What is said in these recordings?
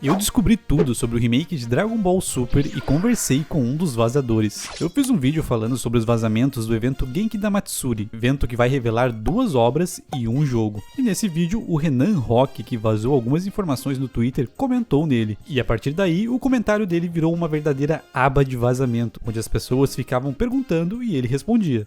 Eu descobri tudo sobre o remake de Dragon Ball Super e conversei com um dos vazadores. Eu fiz um vídeo falando sobre os vazamentos do evento Genki Damatsuri, evento que vai revelar 2 obras e um jogo. E nesse vídeo, o Renan Rock, que vazou algumas informações no Twitter, comentou nele. E a partir daí, o comentário dele virou uma verdadeira aba de vazamento, onde as pessoas ficavam perguntando e ele respondia.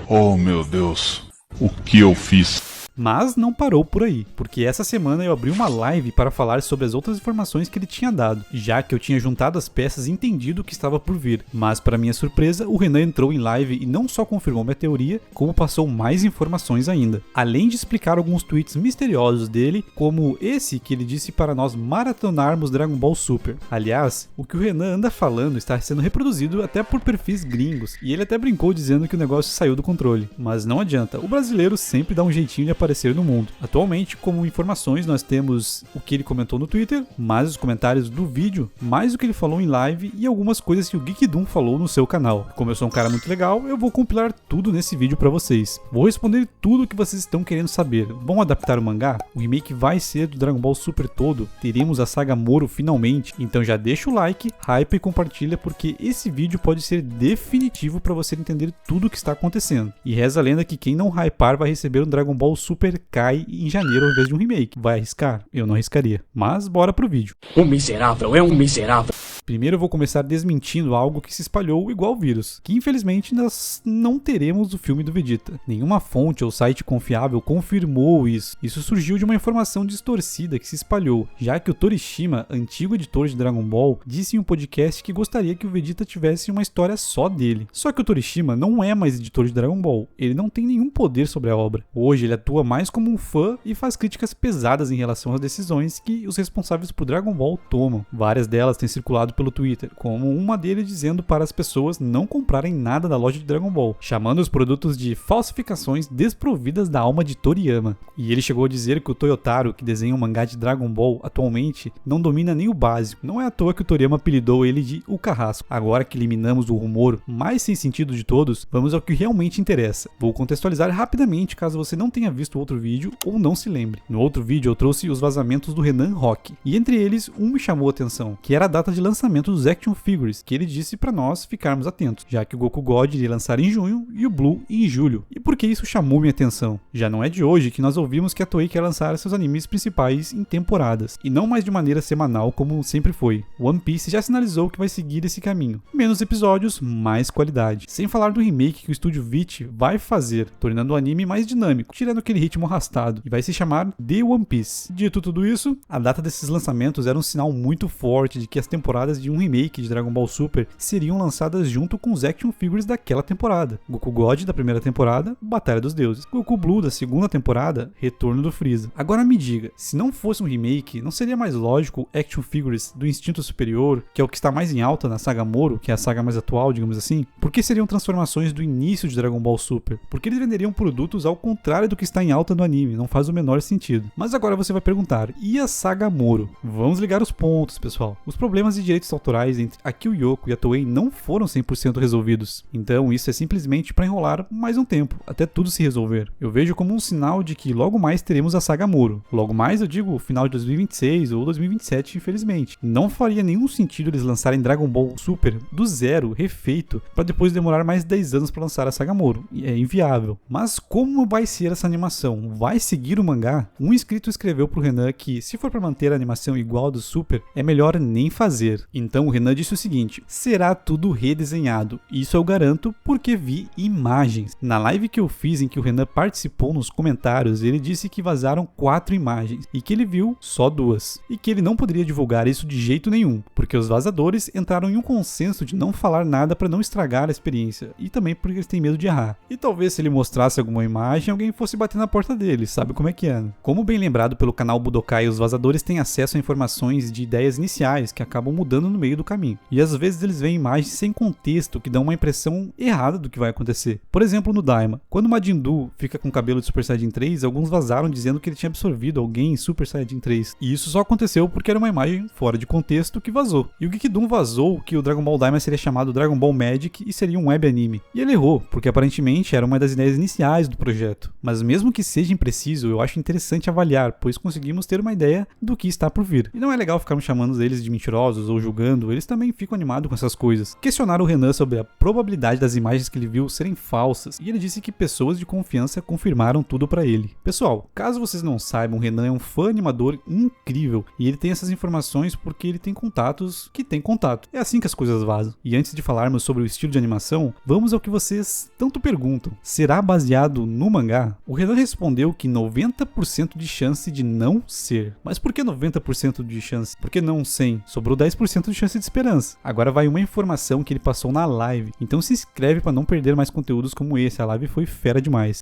Oh meu Deus, o que eu fiz? Mas não parou por aí, porque essa semana eu abri uma live para falar sobre as outras informações que ele tinha dado, já que eu tinha juntado as peças e entendido o que estava por vir. Mas para minha surpresa, o Renan entrou em live e não só confirmou minha teoria, como passou mais informações ainda. Além de explicar alguns tweets misteriosos dele, como esse que ele disse para nós maratonarmos Dragon Ball Super. Aliás, o que o Renan anda falando está sendo reproduzido até por perfis gringos, e ele até brincou dizendo que o negócio saiu do controle. Mas não adianta, o brasileiro sempre dá um jeitinho de aparecer no mundo. Atualmente, como informações, nós temos o que ele comentou no Twitter, mais os comentários do vídeo, mais o que ele falou em live e algumas coisas que o Geekdom falou no seu canal. Como eu sou um cara muito legal, eu vou compilar tudo nesse vídeo pra vocês. Vou responder tudo o que vocês estão querendo saber. Vão adaptar o mangá? O remake vai ser do Dragon Ball Super todo? Teremos a saga Moro finalmente? Então já deixa o like, hype e compartilha, porque esse vídeo pode ser definitivo pra você entender tudo o que está acontecendo. E reza a lenda que quem não hypar vai receber um Dragon Ball Super Kai em janeiro ao invés de um remake. Vai arriscar? Eu não arriscaria. Mas bora pro vídeo. O miserável é um miserável. Primeiro eu vou começar desmentindo algo que se espalhou igual vírus, que infelizmente nós não teremos o filme do Vegeta. Nenhuma fonte ou site confiável confirmou isso. Isso surgiu de uma informação distorcida que se espalhou, já que o Torishima, antigo editor de Dragon Ball, disse em um podcast que gostaria que o Vegeta tivesse uma história só dele. Só que o Torishima não é mais editor de Dragon Ball, ele não tem nenhum poder sobre a obra. Hoje ele atua mais como um fã e faz críticas pesadas em relação às decisões que os responsáveis por Dragon Ball tomam. Várias delas têm circulado pelo Twitter, como uma dele dizendo para as pessoas não comprarem nada da loja de Dragon Ball, chamando os produtos de falsificações desprovidas da alma de Toriyama. E ele chegou a dizer que o Toyotaro, que desenha o mangá de Dragon Ball atualmente, não domina nem o básico. Não é à toa que o Toriyama apelidou ele de O Carrasco. Agora que eliminamos o rumor mais sem sentido de todos, vamos ao que realmente interessa. Vou contextualizar rapidamente caso você não tenha visto o outro vídeo ou não se lembre. No outro vídeo eu trouxe os vazamentos do Renan Rock, e entre eles um me chamou a atenção, que era a data de lançamento dos Action Figures, que ele disse para nós ficarmos atentos, já que o Goku God iria lançar em junho e o Blue em julho. E por que isso chamou minha atenção? Já não é de hoje que nós ouvimos que a Toei quer lançar seus animes principais em temporadas, e não mais de maneira semanal como sempre foi. One Piece já sinalizou que vai seguir esse caminho. Menos episódios, mais qualidade. Sem falar do remake que o estúdio Vit vai fazer, tornando o anime mais dinâmico, tirando aquele ritmo arrastado, e vai se chamar The One Piece. Dito tudo isso, a data desses lançamentos era um sinal muito forte de que as temporadas de um remake de Dragon Ball Super seriam lançadas junto com os Action Figures daquela temporada. Goku God da primeira temporada, Batalha dos Deuses. Goku Blue da segunda temporada, Retorno do Freeza. Agora me diga, se não fosse um remake, não seria mais lógico Action Figures do Instinto Superior, que é o que está mais em alta na saga Moro, que é a saga mais atual, digamos assim? Por que seriam transformações do início de Dragon Ball Super? Porque eles venderiam produtos ao contrário do que está em alta no anime, não faz o menor sentido. Mas agora você vai perguntar, e a saga Moro? Vamos ligar os pontos, pessoal. Os problemas de direitos autorais entre a Kill Yoko e a Toei não foram 100% resolvidos. Então isso é simplesmente para enrolar mais um tempo, até tudo se resolver. Eu vejo como um sinal de que logo mais teremos a saga Moro. Logo mais eu digo final de 2026 ou 2027, infelizmente. Não faria nenhum sentido eles lançarem Dragon Ball Super do zero, refeito, para depois demorar mais 10 anos para lançar a saga Moro. É inviável. Mas como vai ser essa animação? Vai seguir o mangá? Um inscrito escreveu pro Renan que se for para manter a animação igual a do Super, é melhor nem fazer. Então o Renan disse o seguinte: será tudo redesenhado. Isso eu garanto porque vi imagens. Na live que eu fiz em que o Renan participou nos comentários, ele disse que vazaram 4 imagens e que ele viu só 2. E que ele não poderia divulgar isso de jeito nenhum, porque os vazadores entraram em um consenso de não falar nada para não estragar a experiência e também porque eles têm medo de errar. E talvez se ele mostrasse alguma imagem, alguém fosse bater na porta dele, sabe como é que é, né? Como bem lembrado pelo canal Budokai, os vazadores têm acesso a informações de ideias iniciais que acabam mudando cortando no meio do caminho. E às vezes eles veem imagens sem contexto que dão uma impressão errada do que vai acontecer. Por exemplo, no Daima, quando o Majin Buu fica com o cabelo de Super Saiyajin 3, alguns vazaram dizendo que ele tinha absorvido alguém em Super Saiyajin 3. E isso só aconteceu porque era uma imagem fora de contexto que vazou. E o Geekdom vazou que o Dragon Ball Daima seria chamado Dragon Ball Magic e seria um web anime. E ele errou, porque aparentemente era uma das ideias iniciais do projeto. Mas mesmo que seja impreciso, eu acho interessante avaliar, pois conseguimos ter uma ideia do que está por vir. E não é legal ficarmos chamando eles de mentirosos ou julgando, eles também ficam animados com essas coisas. Questionaram o Renan sobre a probabilidade das imagens que ele viu serem falsas, e ele disse que pessoas de confiança confirmaram tudo pra ele. Pessoal, caso vocês não saibam, o Renan é um fã animador incrível, e ele tem essas informações porque ele tem contatos que tem contato. É assim que as coisas vazam. E antes de falarmos sobre o estilo de animação, vamos ao que vocês tanto perguntam. Será baseado no mangá? O Renan respondeu que 90% de chance de não ser. Mas por que 90% de chance? Por que não 100? Sobrou 10% de chance de esperança. Agora vai uma informação que ele passou na live. Então se inscreve para não perder mais conteúdos como esse. A live foi fera demais.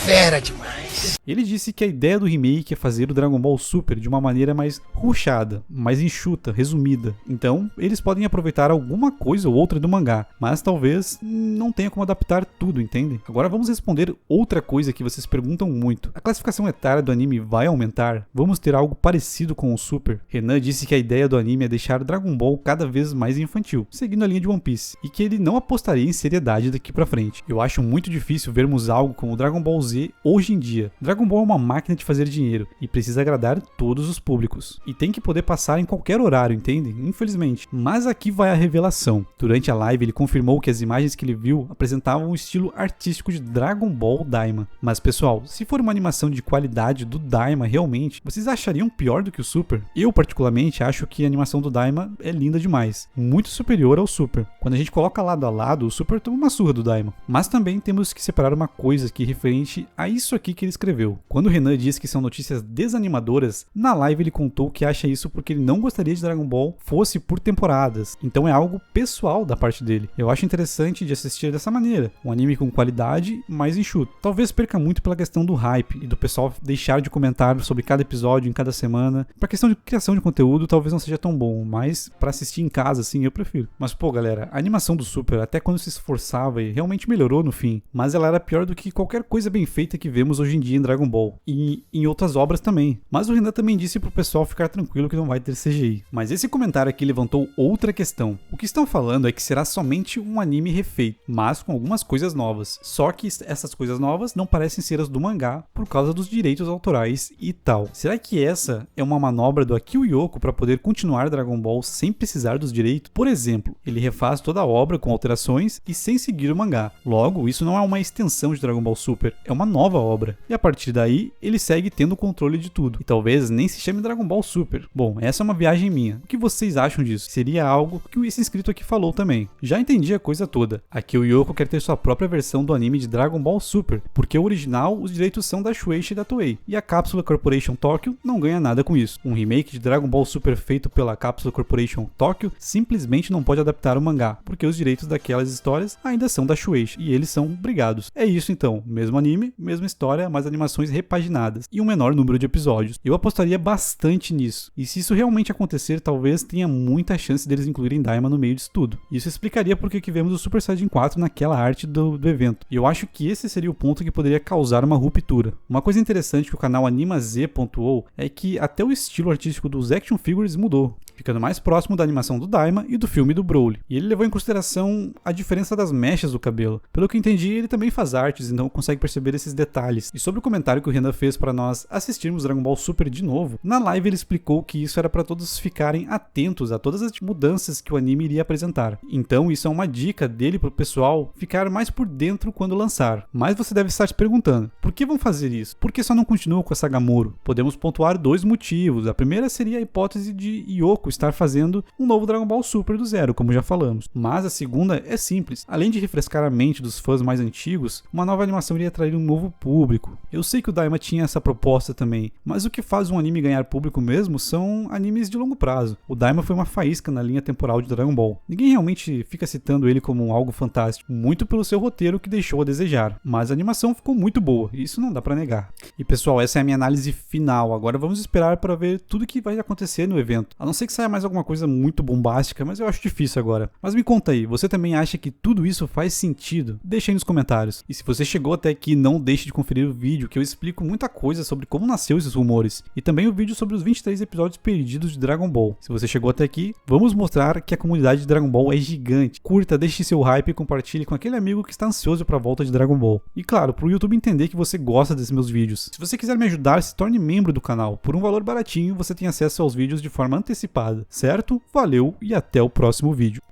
Fera demais. Ele disse que a ideia do remake é fazer o Dragon Ball Super de uma maneira mais rushada, mais enxuta, resumida. Então, eles podem aproveitar alguma coisa ou outra do mangá, mas talvez não tenha como adaptar tudo, entende? Agora vamos responder outra coisa que vocês perguntam muito. A classificação etária do anime vai aumentar? Vamos ter algo parecido com o Super? Renan disse que a ideia do anime é deixar Dragon Ball cada vez mais infantil, seguindo a linha de One Piece, e que ele não apostaria em seriedade daqui pra frente. Eu acho muito difícil vermos algo como Dragon Ball Z hoje em dia. Dragon Ball é uma máquina de fazer dinheiro e precisa agradar todos os públicos. E tem que poder passar em qualquer horário, entende? Infelizmente. Mas aqui vai a revelação. Durante a live ele confirmou que as imagens que ele viu apresentavam um estilo artístico de Dragon Ball Daima. Mas pessoal, se for uma animação de qualidade do Daima realmente, vocês achariam pior do que o Super? Eu particularmente acho que a animação do Daima é linda demais. Muito superior ao Super. Quando a gente coloca lado a lado, o Super toma uma surra do Daima. Mas também temos que separar uma coisa aqui referente a isso aqui que ele escreveu. Quando o Renan diz que são notícias desanimadoras, na live ele contou que acha isso porque ele não gostaria de Dragon Ball fosse por temporadas. Então é algo pessoal da parte dele. Eu acho interessante de assistir dessa maneira. Um anime com qualidade, mais enxuto. Talvez perca muito pela questão do hype e do pessoal deixar de comentar sobre cada episódio em cada semana. Pra questão de criação de conteúdo, talvez não seja tão bom, mas pra assistir em casa, assim, eu prefiro. Mas pô, galera, a animação do Super, até quando se esforçava e realmente melhorou no fim, mas ela era pior do que qualquer coisa bem feita que vemos hoje em dia em Dragon Ball e em outras obras também. Mas o Renan também disse pro pessoal ficar tranquilo que não vai ter CGI. Mas esse comentário aqui levantou outra questão. O que estão falando é que será somente um anime refeito, mas com algumas coisas novas. Só que essas coisas novas não parecem ser as do mangá por causa dos direitos autorais e tal. Será que essa é uma manobra do Akio Yoko para poder continuar Dragon Ball sem precisar dos direitos? Por exemplo, ele refaz toda a obra com alterações e sem seguir o mangá. Logo, isso não é uma extensão de Dragon Ball Super, é uma nova obra. E a partir daí, ele segue tendo o controle de tudo. E talvez nem se chame Dragon Ball Super. Bom, essa é uma viagem minha. O que vocês acham disso? Seria algo que esse inscrito aqui falou também. Já entendi a coisa toda. Aqui o Yoko quer ter sua própria versão do anime de Dragon Ball Super, porque o original, os direitos são da Shueisha e da Toei. E a Capsule Corporation Tokyo não ganha nada com isso. Um remake de Dragon Ball Super feito pela Capsule Corporation Tokyo simplesmente não pode adaptar o mangá, porque os direitos daquelas histórias ainda são da Shueisha e eles são brigados. É isso então, mesmo anime, mesma história, mas animações repaginadas e um menor número de episódios. Eu apostaria bastante nisso. E se isso realmente acontecer, talvez tenha muita chance deles incluírem Daima no meio disso tudo. Isso explicaria porque que vemos o Super Saiyajin 4 naquela arte do evento. E eu acho que esse seria o ponto que poderia causar uma ruptura. Uma coisa interessante que o canal AnimaZ pontuou é que até o estilo artístico dos action figures mudou, ficando mais próximo da animação do Daima e do filme do Broly. E ele levou em consideração a diferença das mechas do cabelo. Pelo que eu entendi, ele também faz artes, então consegue perceber esses detalhes. E sobre o comentário que o Renan fez para nós assistirmos Dragon Ball Super de novo, na live ele explicou que isso era para todos ficarem atentos a todas as mudanças que o anime iria apresentar. Então isso é uma dica dele pro pessoal ficar mais por dentro quando lançar. Mas você deve estar se perguntando, por que vão fazer isso? Por que só não continuam com a saga Moro? Podemos pontuar dois motivos. A primeira seria a hipótese de Yoko estar fazendo um novo Dragon Ball Super do zero, como já falamos. Mas a segunda é simples. Além de refrescar a mente dos fãs mais antigos, uma nova animação iria atrair um novo público. Eu sei que o Daima tinha essa proposta também, mas o que faz um anime ganhar público mesmo são animes de longo prazo. O Daima foi uma faísca na linha temporal de Dragon Ball. Ninguém realmente fica citando ele como algo fantástico, muito pelo seu roteiro que deixou a desejar. Mas a animação ficou muito boa, isso não dá pra negar. E pessoal, essa é a minha análise final. Agora vamos esperar para ver tudo que vai acontecer no evento. A não ser que saia mais alguma coisa muito bombástica, mas eu acho difícil agora. Mas me conta aí, você também acha que tudo isso faz sentido? Deixa aí nos comentários. E se você chegou até aqui, não deixe de conferir o vídeo, que eu explico muita coisa sobre como nasceu esses rumores. E também o vídeo sobre os 23 episódios perdidos de Dragon Ball. Se você chegou até aqui, vamos mostrar que a comunidade de Dragon Ball é gigante. Curta, deixe seu hype e compartilhe com aquele amigo que está ansioso para a volta de Dragon Ball. E claro, pro YouTube entender que você gosta desses meus vídeos. Se você quiser me ajudar, se torne membro do canal. Por um valor baratinho, você tem acesso aos vídeos de forma antecipada, certo? Valeu e até o próximo vídeo.